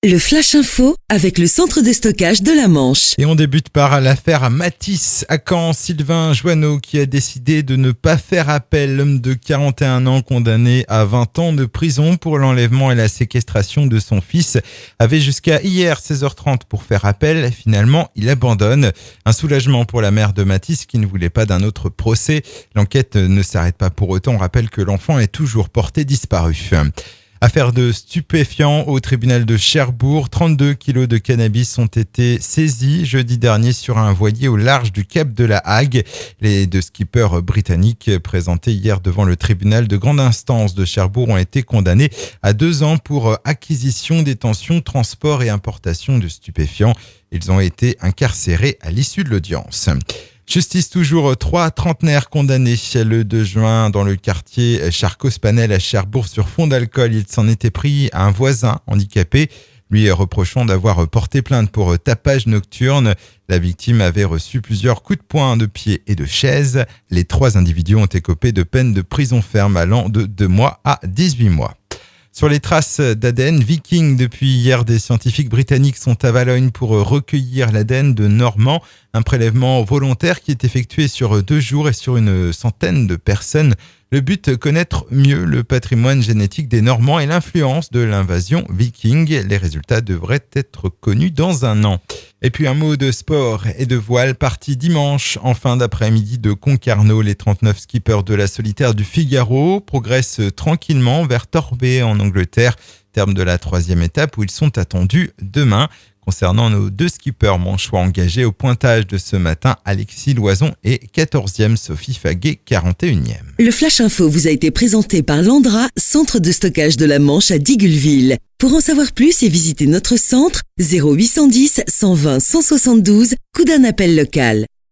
Le Flash Info avec le centre de stockage de la Manche. Et on débute par l'affaire Matisse à Caen. Sylvain Joanneau qui a décidé de ne pas faire appel. L'homme de 41 ans condamné à 20 ans de prison pour l'enlèvement et la séquestration de son fils avait jusqu'à hier 16h30 pour faire appel. Finalement, il abandonne. Un soulagement pour la mère de Matisse qui ne voulait pas d'un autre procès. L'enquête ne s'arrête pas pour autant. On rappelle que l'enfant est toujours porté disparu. Affaire de stupéfiants au tribunal de Cherbourg. 32 kilos de cannabis ont été saisis jeudi dernier sur un voilier au large du cap de la Hague. Les deux skippers britanniques présentés hier devant le tribunal de grande instance de Cherbourg ont été condamnés à 2 ans pour acquisition, détention, transport et importation de stupéfiants. Ils ont été incarcérés à l'issue de l'audience. Justice toujours, 3 trentenaires condamnés le 2 juin dans le quartier Charcos-Panel à Cherbourg sur fond d'alcool. Il s'en était pris à un voisin handicapé, lui reprochant d'avoir porté plainte pour tapage nocturne. La victime avait reçu plusieurs coups de poing, de pied et de chaise. Les 3 individus ont écopé de peines de prison ferme allant de 2 mois à 18 mois. Sur les traces d'ADN Viking, depuis hier, des scientifiques britanniques sont à Valognes pour recueillir l'ADN de Normands, un prélèvement volontaire qui est effectué sur 2 jours et sur une centaine de personnes. Le but, connaître mieux le patrimoine génétique des Normands et l'influence de l'invasion viking. Les résultats devraient être connus dans 1 an. Et puis un mot de sport et de voile parti dimanche en fin d'après-midi de Concarneau. Les 39 skippers de la solitaire du Figaro progressent tranquillement vers Torbay en Angleterre, terme de la 3e étape où ils sont attendus demain. Concernant nos 2 skippers manchois engagés au pointage de ce matin, Alexis Loison est 14e, Sophie Faguet 41e. Le Flash Info vous a été présenté par Landra, centre de stockage de la Manche à Digulleville. Pour en savoir plus et visiter notre centre, 0810 120 172, coup d'un appel local.